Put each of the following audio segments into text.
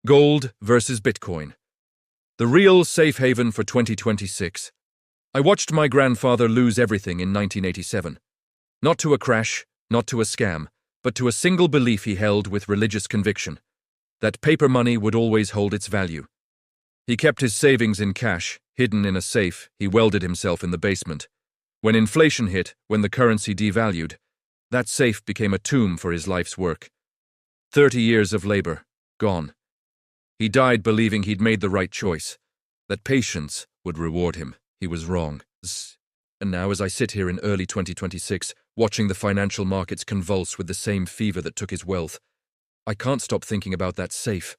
Gold versus Bitcoin. The real safe haven for 2026. I watched my grandfather lose everything in 1987. Not to a crash, not to a scam, but to a single belief he held with religious conviction, that paper money would always hold its value. He kept his savings in cash, hidden in a safe he welded himself in the basement. When inflation hit, when the currency devalued, that safe became a tomb for his life's work. 30 years of labor, gone. He died believing he'd made the right choice, that patience would reward him. He was wrong. And now, as I sit here in early 2026, watching the financial markets convulse with the same fever that took his wealth, I can't stop thinking about that safe.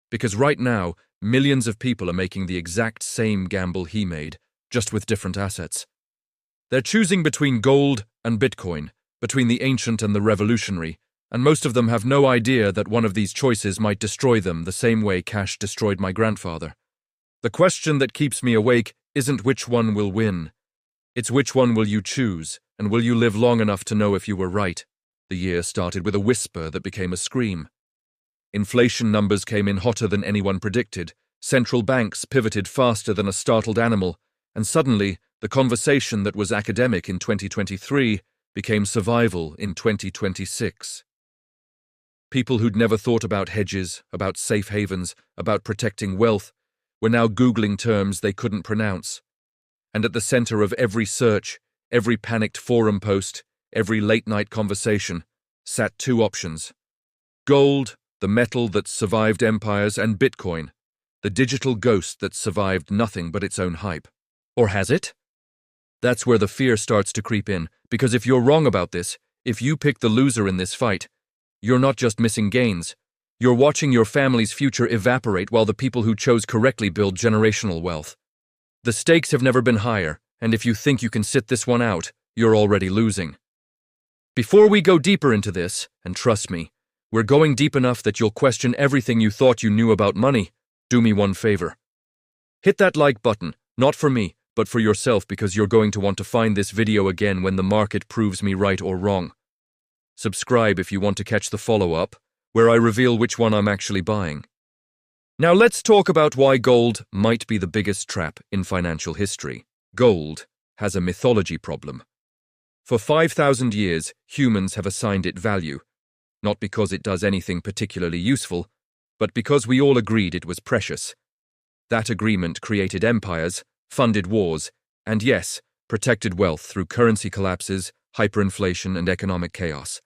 Because right now, millions of people are making the exact same gamble he made, just with different assets. They're choosing between gold and Bitcoin, between the ancient and the revolutionary, and most of them have no idea that one of these choices might destroy them the same way cash destroyed my grandfather. The question that keeps me awake isn't which one will win. It's which one will you choose, and will you live long enough to know if you were right? The year started with a whisper that became a scream. Inflation numbers came in hotter than anyone predicted, central banks pivoted faster than a startled animal, and suddenly, the conversation that was academic in 2023 became survival in 2026. People who'd never thought about hedges, about safe havens, about protecting wealth, were now Googling terms they couldn't pronounce. And at the center of every search, every panicked forum post, every late-night conversation, sat two options. Gold, the metal that survived empires, and Bitcoin, the digital ghost that survived nothing but its own hype. Or has it? That's where the fear starts to creep in, because if you're wrong about this, if you pick the loser in this fight, you're not just missing gains, you're watching your family's future evaporate while the people who chose correctly build generational wealth. The stakes have never been higher, and if you think you can sit this one out, you're already losing. Before we go deeper into this, and trust me, we're going deep enough that you'll question everything you thought you knew about money, do me one favor. Hit that like button, not for me, but for yourself, because you're going to want to find this video again when the market proves me right or wrong. Subscribe if you want to catch the follow-up, where I reveal which one I'm actually buying. Now let's talk about why gold might be the biggest trap in financial history. Gold has a mythology problem. For 5,000 years, humans have assigned it value, not because it does anything particularly useful, but because we all agreed it was precious. That agreement created empires, funded wars, and yes, protected wealth through currency collapses, hyperinflation, and economic chaos.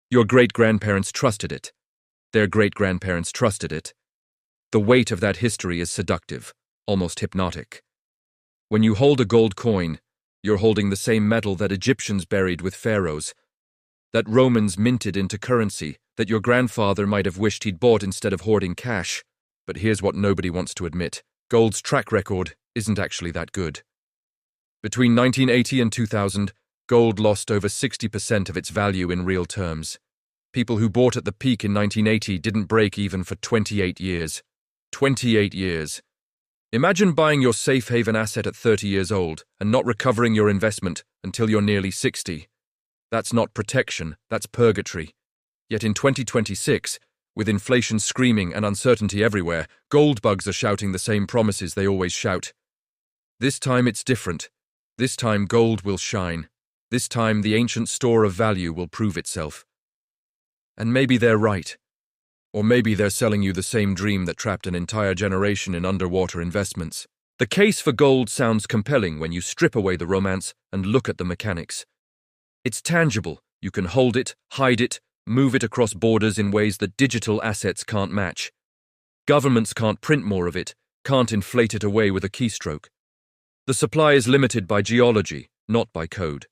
Your great-grandparents trusted it. Their great-grandparents trusted it. The weight of that history is seductive, almost hypnotic. When you hold a gold coin, you're holding the same metal that Egyptians buried with pharaohs, that Romans minted into currency, that your grandfather might have wished he'd bought instead of hoarding cash. But here's what nobody wants to admit. Gold's track record isn't actually that good. Between 1980 and 2000, gold lost over 60% of its value in real terms. People who bought at the peak in 1980 didn't break even for 28 years. 28 years. Imagine buying your safe haven asset at 30 years old and not recovering your investment until you're nearly 60. That's not protection, that's purgatory. Yet in 2026, with inflation screaming and uncertainty everywhere, gold bugs are shouting the same promises they always shout. This time it's different. This time gold will shine. This time the ancient store of value will prove itself. And maybe they're right. Or maybe they're selling you the same dream that trapped an entire generation in underwater investments. The case for gold sounds compelling when you strip away the romance and look at the mechanics. It's tangible. You can hold it, hide it, move it across borders in ways that digital assets can't match. Governments can't print more of it, can't inflate it away with a keystroke. The supply is limited by geology, not by code.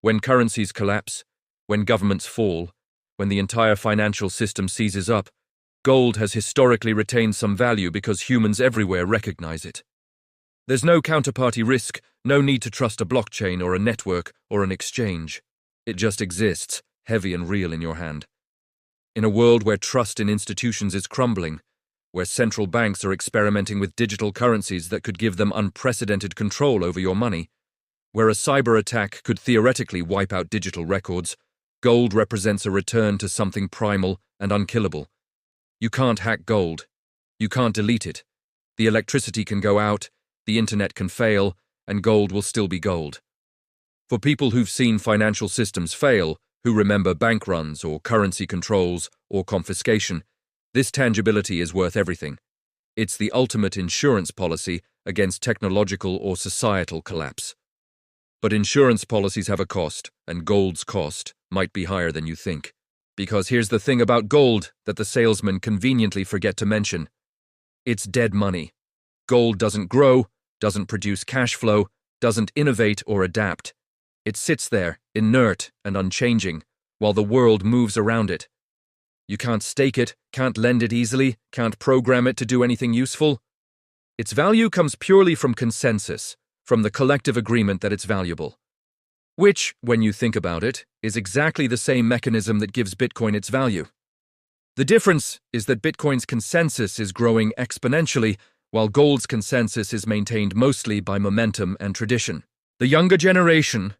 When currencies collapse, when governments fall, when the entire financial system seizes up, gold has historically retained some value because humans everywhere recognize it. There's no counterparty risk, no need to trust a blockchain or a network or an exchange. It just exists, heavy and real in your hand. In a world where trust in institutions is crumbling, where central banks are experimenting with digital currencies that could give them unprecedented control over your money, where a cyber attack could theoretically wipe out digital records, gold represents a return to something primal and unkillable. You can't hack gold, You can't delete it. The electricity can go out, the internet can fail, and gold will still be gold. For people who've seen financial systems fail, who remember bank runs or currency controls or confiscation, this tangibility is worth everything. It's the ultimate insurance policy against technological or societal collapse. But insurance policies have a cost, and gold's cost might be higher than you think. Because here's the thing about gold that the salesmen conveniently forget to mention. It's dead money. Gold doesn't grow, doesn't produce cash flow, doesn't innovate or adapt. It sits there, inert and unchanging, while the world moves around it. You can't stake it, can't lend it easily, can't program it to do anything useful. Its value comes purely from consensus, from the collective agreement that it's valuable. Which, when you think about it, is exactly the same mechanism that gives Bitcoin its value. The difference is that Bitcoin's consensus is growing exponentially, while gold's consensus is maintained mostly by momentum and tradition. The younger generation,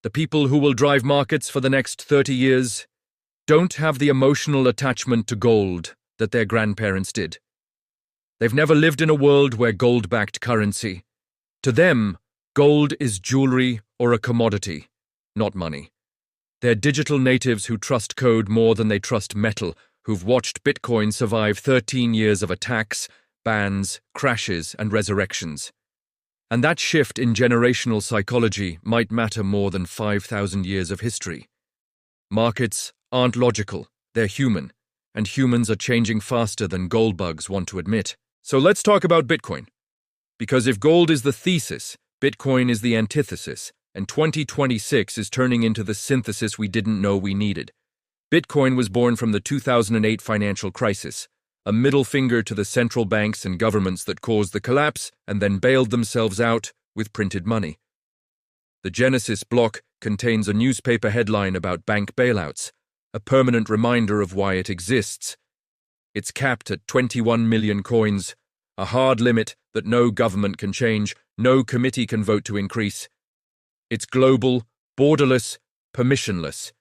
the people who will drive markets for the next 30 years, don't have the emotional attachment to gold that their grandparents did. They've never lived in a world where gold backed currency. To them, gold is jewelry or a commodity, not money. They're digital natives who trust code more than they trust metal, who've watched Bitcoin survive 13 years of attacks, bans, crashes, and resurrections. And that shift in generational psychology might matter more than 5,000 years of history. Markets aren't logical, they're human, and humans are changing faster than gold bugs want to admit. So let's talk about Bitcoin. Because if gold is the thesis, Bitcoin is the antithesis, and 2026 is turning into the synthesis we didn't know we needed. Bitcoin was born from the 2008 financial crisis, a middle finger to the central banks and governments that caused the collapse and then bailed themselves out with printed money. The Genesis block contains a newspaper headline about bank bailouts, a permanent reminder of why it exists. It's capped at 21 million coins, a hard limit that no government can change, no committee can vote to increase. It's global, borderless, permissionless.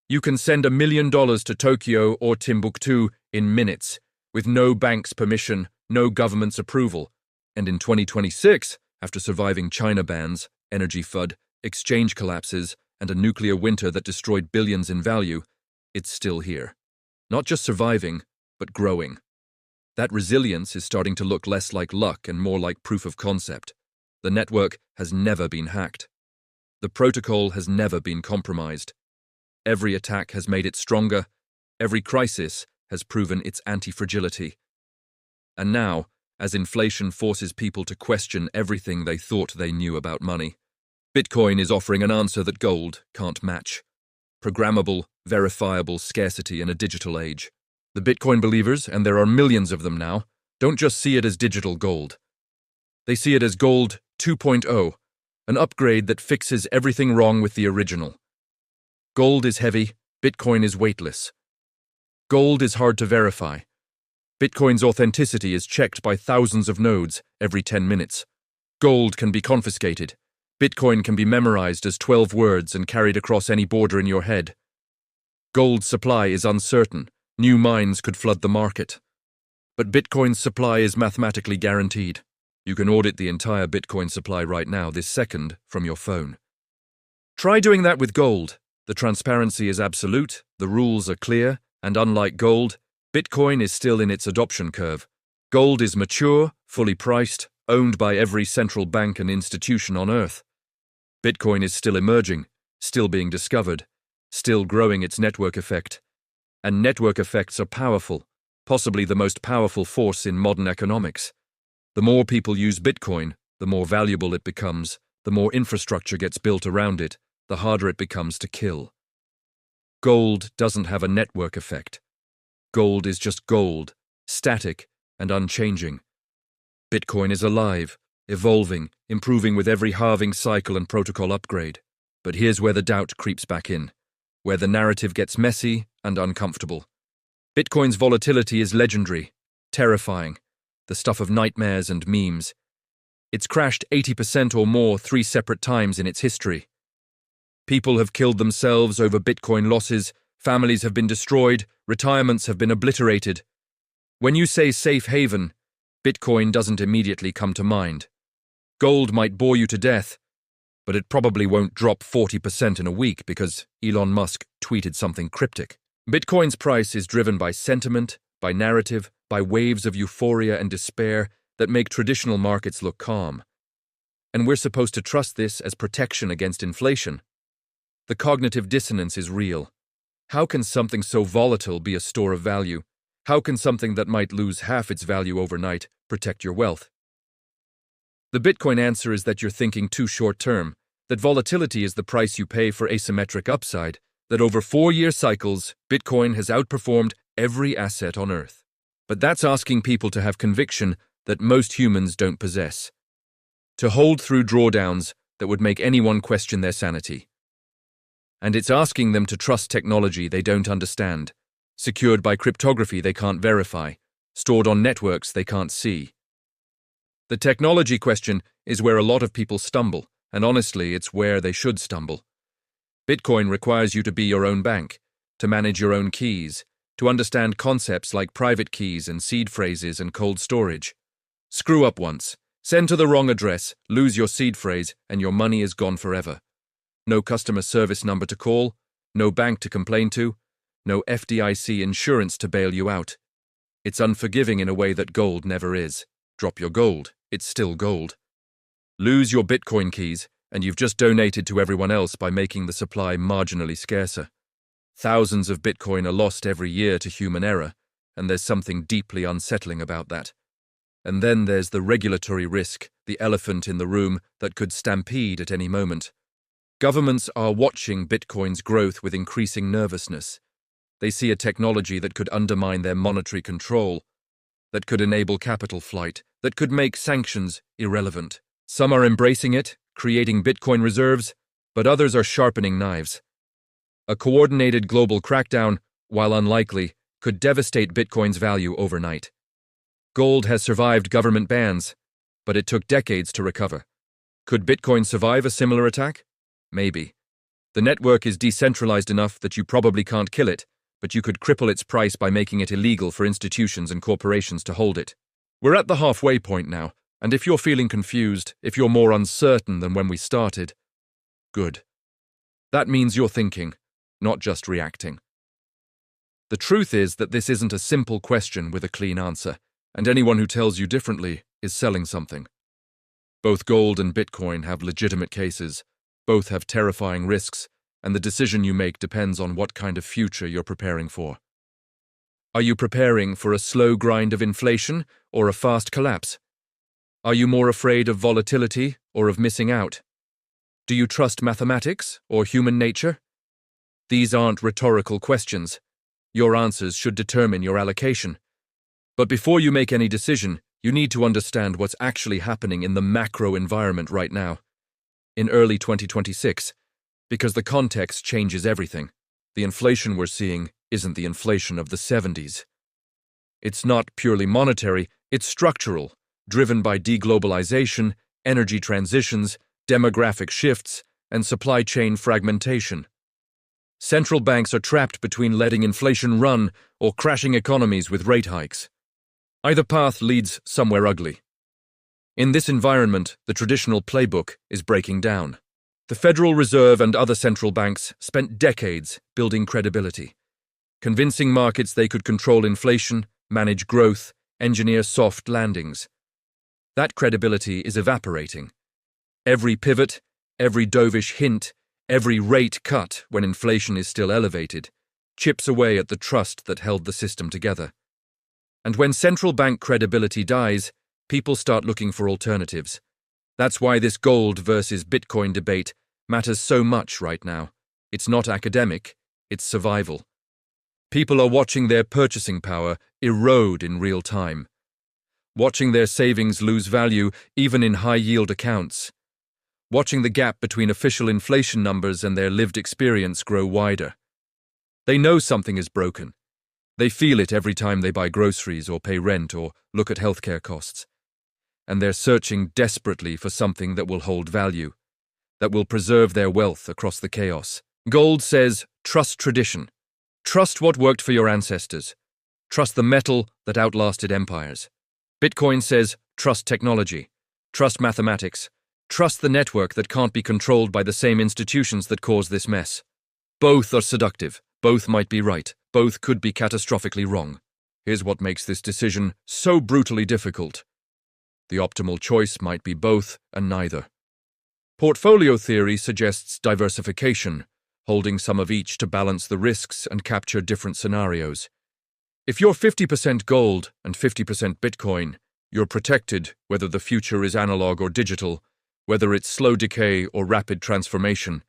You can send $1 million to Tokyo or Timbuktu in minutes, with no bank's permission, no government's approval. And in 2026, after surviving China bans, energy FUD, exchange collapses, and a nuclear winter that destroyed billions in value, it's still here. Not just surviving, but growing. That resilience is starting to look less like luck and more like proof of concept. The network has never been hacked. The protocol has never been compromised. Every attack has made it stronger. Every crisis has proven its anti-fragility. And now, as inflation forces people to question everything they thought they knew about money, Bitcoin is offering an answer that gold can't match. Programmable, verifiable scarcity in a digital age. The Bitcoin believers, and there are millions of them now, don't just see it as digital gold. They see it as gold 2.0, an upgrade that fixes everything wrong with the original. Gold is heavy, Bitcoin is weightless. Gold is hard to verify. Bitcoin's authenticity is checked by thousands of nodes every 10 minutes. Gold can be confiscated. Bitcoin can be memorized as 12 words and carried across any border in your head. Gold's supply is uncertain. New mines could flood the market. But Bitcoin's supply is mathematically guaranteed. You can audit the entire Bitcoin supply right now, this second, from your phone. Try doing that with gold. The transparency is absolute, the rules are clear, and unlike gold, Bitcoin is still in its adoption curve. Gold is mature, fully priced, owned by every central bank and institution on Earth. Bitcoin is still emerging, still being discovered, still growing its network effect. And network effects are powerful, possibly the most powerful force in modern economics. The more people use Bitcoin, the more valuable it becomes, the more infrastructure gets built around it, the harder it becomes to kill. Gold doesn't have a network effect. Gold is just gold, static and unchanging. Bitcoin is alive, evolving, improving with every halving cycle and protocol upgrade. But here's where the doubt creeps back in, where the narrative gets messy and uncomfortable. Bitcoin's volatility is legendary, terrifying, the stuff of nightmares and memes. It's crashed 80% or more 3 separate times in its history. People have killed themselves over Bitcoin losses, families have been destroyed, retirements have been obliterated. When you say safe haven, Bitcoin doesn't immediately come to mind. Gold might bore you to death, but it probably won't drop 40% in a week because Elon Musk tweeted something cryptic. Bitcoin's price is driven by sentiment, by narrative, by waves of euphoria and despair that make traditional markets look calm. And we're supposed to trust this as protection against inflation. The cognitive dissonance is real. How can something so volatile be a store of value? How can something that might lose half its value overnight protect your wealth? The Bitcoin answer is that you're thinking too short-term, that volatility is the price you pay for asymmetric upside, that over 4-year cycles, Bitcoin has outperformed every asset on Earth. But that's asking people to have conviction that most humans don't possess, to hold through drawdowns that would make anyone question their sanity. And it's asking them to trust technology they don't understand, secured by cryptography they can't verify, stored on networks they can't see. The technology question is where a lot of people stumble, and honestly, it's where they should stumble. Bitcoin requires you to be your own bank, to manage your own keys, to understand concepts like private keys and seed phrases and cold storage. Screw up once, send to the wrong address, lose your seed phrase, and your money is gone forever. No customer service number to call, no bank to complain to, no FDIC insurance to bail you out. It's unforgiving in a way that gold never is. Drop your gold, it's still gold. Lose your Bitcoin keys, and you've just donated to everyone else by making the supply marginally scarcer. Thousands of Bitcoin are lost every year to human error, and there's something deeply unsettling about that. And then there's the regulatory risk, the elephant in the room that could stampede at any moment. Governments are watching Bitcoin's growth with increasing nervousness. They see a technology that could undermine their monetary control, that could enable capital flight, that could make sanctions irrelevant. Some are embracing it, creating Bitcoin reserves, but others are sharpening knives. A coordinated global crackdown, while unlikely, could devastate Bitcoin's value overnight. Gold has survived government bans, but it took decades to recover. Could Bitcoin survive a similar attack? Maybe. The network is decentralized enough that you probably can't kill it, but you could cripple its price by making it illegal for institutions and corporations to hold it. We're at the halfway point now, and if you're feeling confused, if you're more uncertain than when we started, good. That means you're thinking, not just reacting. The truth is that this isn't a simple question with a clean answer, and anyone who tells you differently is selling something. Both gold and Bitcoin have legitimate cases, both have terrifying risks, and the decision you make depends on what kind of future you're preparing for. Are you preparing for a slow grind of inflation or a fast collapse? Are you more afraid of volatility or of missing out? Do you trust mathematics or human nature? These aren't rhetorical questions. Your answers should determine your allocation. But before you make any decision, you need to understand what's actually happening in the macro environment right now, in early 2026, because the context changes everything. The inflation we're seeing isn't the inflation of the 70s. It's not purely monetary, it's structural, driven by deglobalization, energy transitions, demographic shifts, and supply chain fragmentation. Central banks are trapped between letting inflation run or crashing economies with rate hikes. Either path leads somewhere ugly. In this environment, the traditional playbook is breaking down. The Federal Reserve and other central banks spent decades building credibility, convincing markets they could control inflation, manage growth, engineer soft landings. That credibility is evaporating. Every pivot, every dovish hint, every rate cut when inflation is still elevated, chips away at the trust that held the system together. And when central bank credibility dies, people start looking for alternatives. That's why this gold versus Bitcoin debate matters so much right now. It's not academic, it's survival. People are watching their purchasing power erode in real time, watching their savings lose value even in high-yield accounts, watching the gap between official inflation numbers and their lived experience grow wider. They know something is broken. They feel it every time they buy groceries or pay rent or look at healthcare costs. And they're searching desperately for something that will hold value, that will preserve their wealth across the chaos. Gold says, trust tradition. Trust what worked for your ancestors. Trust the metal that outlasted empires. Bitcoin says, trust technology, trust mathematics, trust the network that can't be controlled by the same institutions that cause this mess. Both are seductive, both might be right, both could be catastrophically wrong. Here's what makes this decision so brutally difficult. The optimal choice might be both and neither. Portfolio theory suggests diversification, holding some of each to balance the risks and capture different scenarios. If you're 50% gold and 50% Bitcoin, you're protected whether the future is analog or digital, whether it's slow decay or rapid transformation.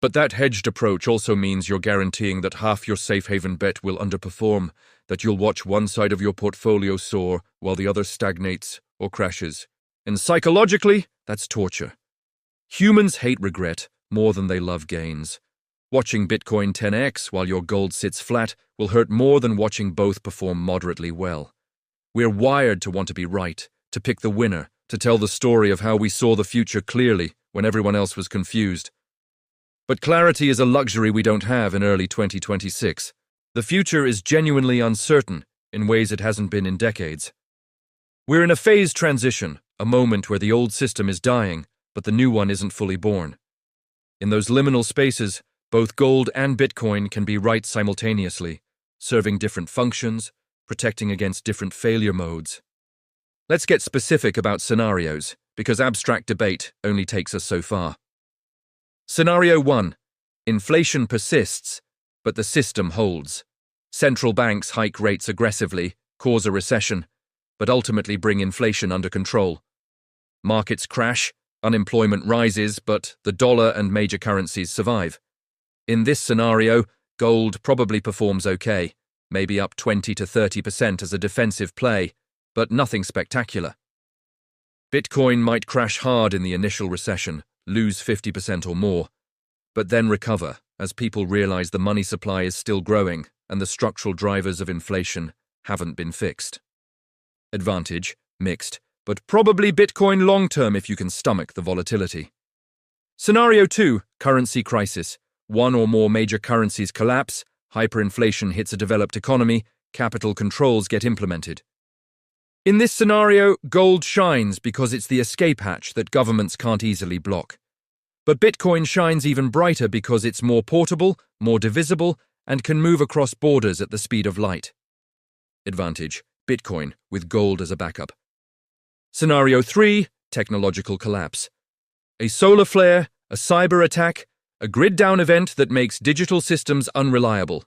But that hedged approach also means you're guaranteeing that half your safe haven bet will underperform, that you'll watch one side of your portfolio soar while the other stagnates or crashes. And psychologically, that's torture. Humans hate regret more than they love gains. Watching Bitcoin 10x while your gold sits flat will hurt more than watching both perform moderately well. We're wired to want to be right, to pick the winner, to tell the story of how we saw the future clearly when everyone else was confused. But clarity is a luxury we don't have in early 2026. The future is genuinely uncertain in ways it hasn't been in decades. We're in a phased transition, a moment where the old system is dying, but the new one isn't fully born. In those liminal spaces, both gold and Bitcoin can be right simultaneously, serving different functions, protecting against different failure modes. Let's get specific about scenarios, because abstract debate only takes us so far. Scenario 1. Inflation persists, but the system holds. Central banks hike rates aggressively, cause a recession, but ultimately bring inflation under control. Markets crash, unemployment rises, but the dollar and major currencies survive. In this scenario, gold probably performs okay, maybe up 20 to 30% as a defensive play, but nothing spectacular. Bitcoin might crash hard in the initial recession, lose 50% or more, but then recover as people realize the money supply is still growing and the structural drivers of inflation haven't been fixed. Advantage, mixed, but probably Bitcoin long-term if you can stomach the volatility. Scenario 2, currency crisis. One or more major currencies collapse, hyperinflation hits a developed economy, capital controls get implemented. In this scenario, gold shines because it's the escape hatch that governments can't easily block. But Bitcoin shines even brighter because it's more portable, more divisible, and can move across borders at the speed of light. Advantage, Bitcoin with gold as a backup. Scenario 3, technological collapse. A solar flare, a cyber attack, a grid-down event that makes digital systems unreliable.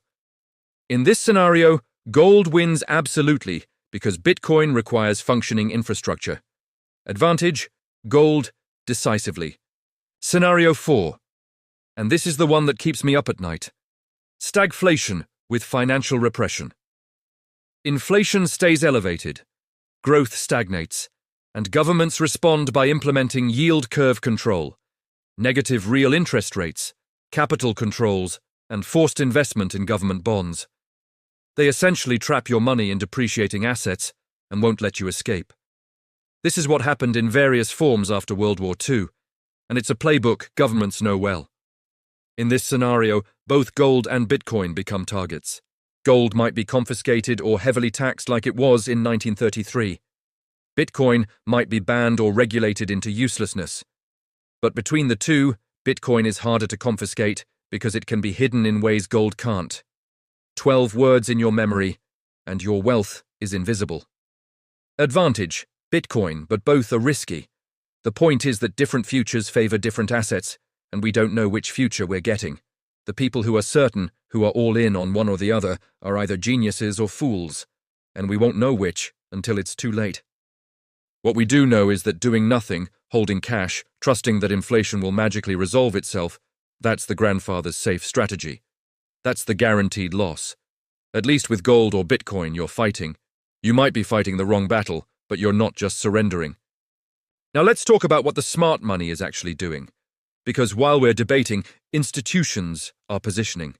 In this scenario, gold wins absolutely because Bitcoin requires functioning infrastructure. Advantage, gold decisively. Scenario 4, and this is the one that keeps me up at night. Stagflation with financial repression. Inflation stays elevated, growth stagnates, and governments respond by implementing yield curve control, negative real interest rates, capital controls, and forced investment in government bonds. They essentially trap your money in depreciating assets and won't let you escape. This is what happened in various forms after World War II, and it's a playbook governments know well. In this scenario, both gold and Bitcoin become targets. Gold might be confiscated or heavily taxed like it was in 1933. Bitcoin might be banned or regulated into uselessness. But between the two, Bitcoin is harder to confiscate because it can be hidden in ways gold can't. 12 words in your memory, and your wealth is invisible. Advantage, Bitcoin, but both are risky. The point is that different futures favor different assets, and we don't know which future we're getting. The people who are certain, who are all in on one or the other, are either geniuses or fools, and we won't know which until it's too late. What we do know is that doing nothing, holding cash, trusting that inflation will magically resolve itself, that's the grandfather's safe strategy. That's the guaranteed loss. At least with gold or Bitcoin, you're fighting. You might be fighting the wrong battle, but you're not just surrendering. Now let's talk about what the smart money is actually doing. Because while we're debating, institutions are positioning.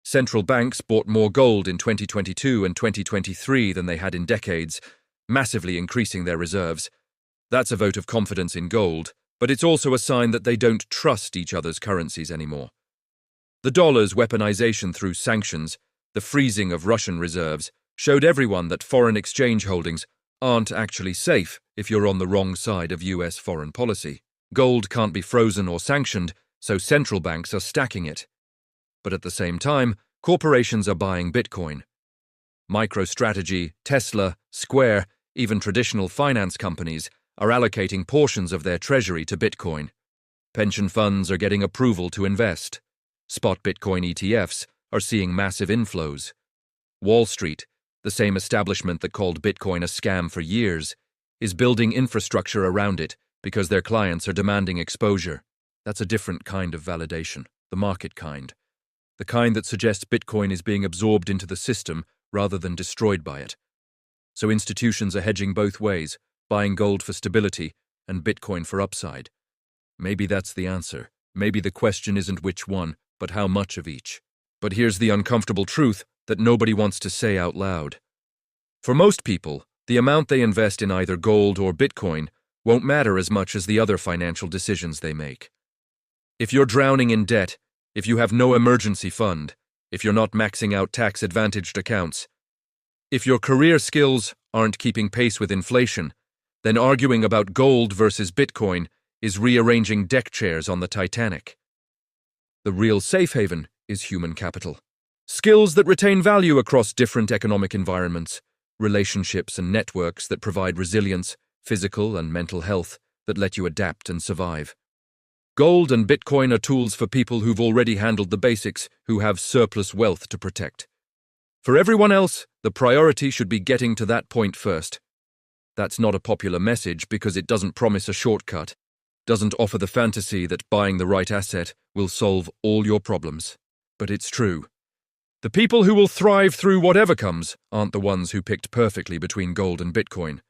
Central banks bought more gold in 2022 and 2023 than they had in decades, massively increasing their reserves. That's a vote of confidence in gold, but it's also a sign that they don't trust each other's currencies anymore. The dollar's weaponization through sanctions, the freezing of Russian reserves, showed everyone that foreign exchange holdings aren't actually safe if you're on the wrong side of US foreign policy. Gold can't be frozen or sanctioned, so central banks are stacking it. But at the same time, corporations are buying Bitcoin. MicroStrategy, Tesla, Square, even traditional finance companies are allocating portions of their treasury to Bitcoin. Pension funds are getting approval to invest. Spot Bitcoin ETFs are seeing massive inflows. Wall Street, the same establishment that called Bitcoin a scam for years, is building infrastructure around it because their clients are demanding exposure. That's a different kind of validation, the market kind. The kind that suggests Bitcoin is being absorbed into the system rather than destroyed by it. So institutions are hedging both ways, buying gold for stability and Bitcoin for upside. Maybe that's the answer. Maybe the question isn't which one, but how much of each. But here's the uncomfortable truth that nobody wants to say out loud. For most people, the amount they invest in either gold or Bitcoin won't matter as much as the other financial decisions they make. If you're drowning in debt, if you have no emergency fund, if you're not maxing out tax-advantaged accounts, if your career skills aren't keeping pace with inflation, then arguing about gold versus Bitcoin is rearranging deck chairs on the Titanic. The real safe haven is human capital. Skills that retain value across different economic environments, relationships and networks that provide resilience, physical and mental health that let you adapt and survive. Gold and Bitcoin are tools for people who've already handled the basics, who have surplus wealth to protect. For everyone else, the priority should be getting to that point first. That's not a popular message because it doesn't promise a shortcut, doesn't offer the fantasy that buying the right asset will solve all your problems. But it's true. The people who will thrive through whatever comes aren't the ones who picked perfectly between gold and Bitcoin.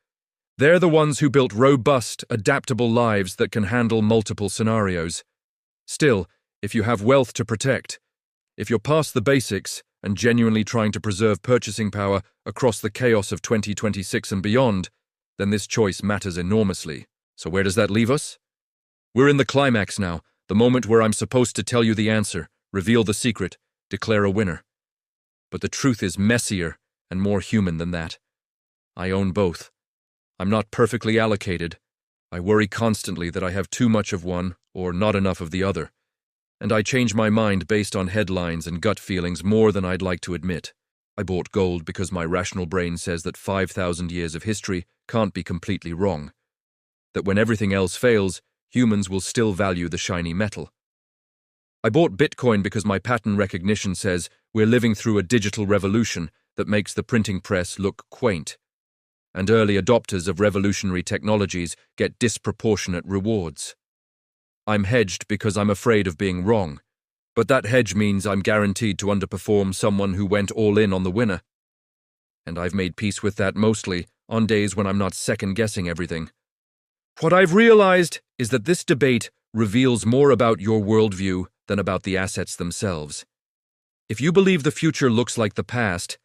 They're the ones who built robust, adaptable lives that can handle multiple scenarios. Still, if you have wealth to protect, if you're past the basics and genuinely trying to preserve purchasing power across the chaos of 2026 and beyond, then this choice matters enormously. So where does that leave us? We're in the climax now, the moment where I'm supposed to tell you the answer, reveal the secret, declare a winner. But the truth is messier and more human than that. I own both. I'm not perfectly allocated. I worry constantly that I have too much of one or not enough of the other. And I change my mind based on headlines and gut feelings more than I'd like to admit. I bought gold because my rational brain says that 5,000 years of history can't be completely wrong. That when everything else fails, humans will still value the shiny metal. I bought Bitcoin because my pattern recognition says we're living through a digital revolution that makes the printing press look quaint. And early adopters of revolutionary technologies get disproportionate rewards. I'm hedged because I'm afraid of being wrong, but that hedge means I'm guaranteed to underperform someone who went all in on the winner. And I've made peace with that mostly on days when I'm not second-guessing everything. What I've realized is that this debate reveals more about your worldview than about the assets themselves. If you believe the future looks like the past,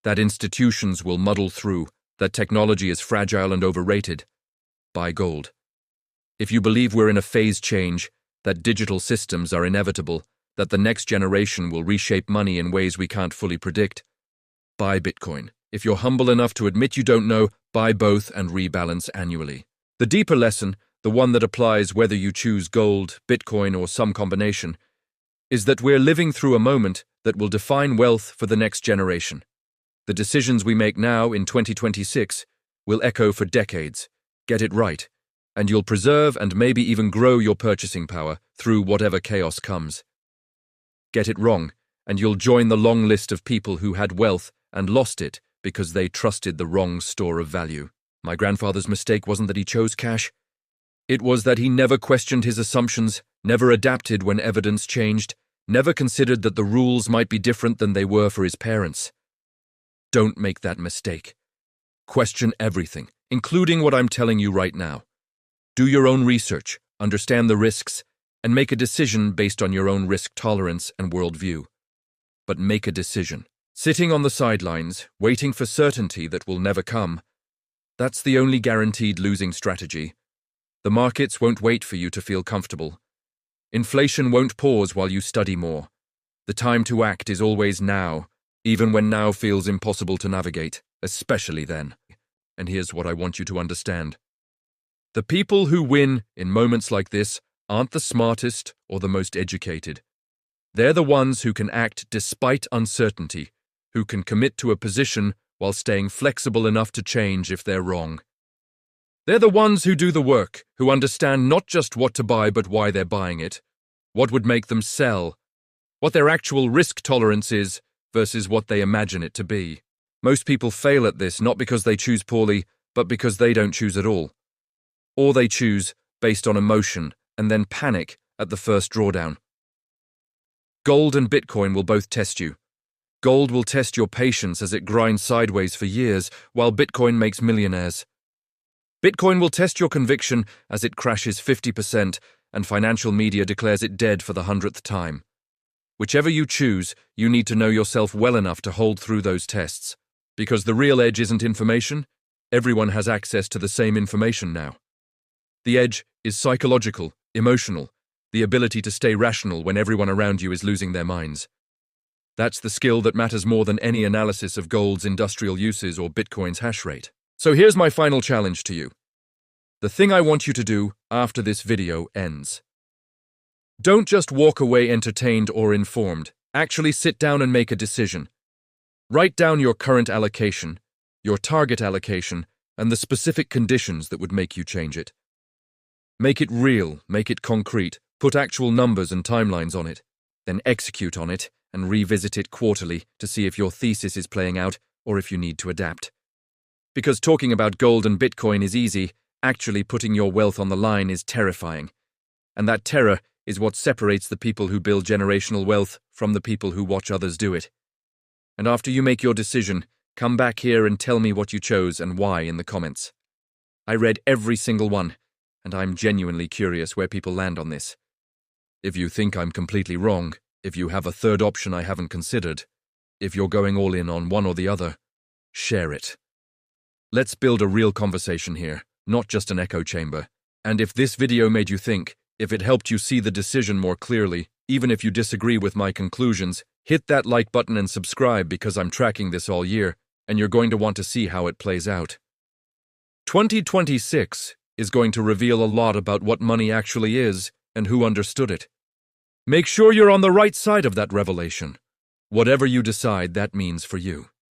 that institutions will muddle through, that technology is fragile and overrated, buy gold. If you believe we're in a phase change, that digital systems are inevitable, that the next generation will reshape money in ways we can't fully predict, buy Bitcoin. If you're humble enough to admit you don't know, buy both and rebalance annually. The deeper lesson, the one that applies whether you choose gold, Bitcoin, or some combination, is that we're living through a moment that will define wealth for the next generation. The decisions we make now in 2026 will echo for decades. Get it right, and you'll preserve and maybe even grow your purchasing power through whatever chaos comes. Get it wrong, and you'll join the long list of people who had wealth and lost it because they trusted the wrong store of value. My grandfather's mistake wasn't that he chose cash. It was that he never questioned his assumptions, never adapted when evidence changed, never considered that the rules might be different than they were for his parents. Don't make that mistake. Question everything, including what I'm telling you right now. Do your own research, understand the risks, and make a decision based on your own risk tolerance and worldview. But make a decision. Sitting on the sidelines, waiting for certainty that will never come, that's the only guaranteed losing strategy. The markets won't wait for you to feel comfortable. Inflation won't pause while you study more. The time to act is always now, even when now feels impossible to navigate, especially then. And here's what I want you to understand. The people who win in moments like this aren't the smartest or the most educated. They're the ones who can act despite uncertainty, who can commit to a position while staying flexible enough to change if they're wrong. They're the ones who do the work, who understand not just what to buy but why they're buying it, what would make them sell, what their actual risk tolerance is versus what they imagine it to be. Most people fail at this not because they choose poorly, but because they don't choose at all. Or they choose based on emotion and then panic at the first drawdown. Gold and Bitcoin will both test you. Gold will test your patience as it grinds sideways for years, while Bitcoin makes millionaires. Bitcoin will test your conviction as it crashes 50% and financial media declares it dead for the 100th time. Whichever you choose, you need to know yourself well enough to hold through those tests. Because the real edge isn't information, everyone has access to the same information now. The edge is psychological, emotional, the ability to stay rational when everyone around you is losing their minds. That's the skill that matters more than any analysis of gold's industrial uses or Bitcoin's hash rate. So here's my final challenge to you. The thing I want you to do after this video ends. Don't just walk away entertained or informed. Actually sit down and make a decision. Write down your current allocation, your target allocation, and the specific conditions that would make you change it. Make it real, make it concrete, put actual numbers and timelines on it, then execute on it and revisit it quarterly to see if your thesis is playing out or if you need to adapt. Because talking about gold and Bitcoin is easy, actually putting your wealth on the line is terrifying. And that terror is what separates the people who build generational wealth from the people who watch others do it. And after you make your decision, come back here and tell me what you chose and why in the comments. I read every single one, and I'm genuinely curious where people land on this. If you think I'm completely wrong, if you have a third option I haven't considered, if you're going all in on one or the other, share it. Let's build a real conversation here, not just an echo chamber. And if this video made you think, if it helped you see the decision more clearly, even if you disagree with my conclusions, hit that like button and subscribe because I'm tracking this all year, and you're going to want to see how it plays out. 2026 is going to reveal a lot about what money actually is and who understood it. Make sure you're on the right side of that revelation. Whatever you decide, that means for you.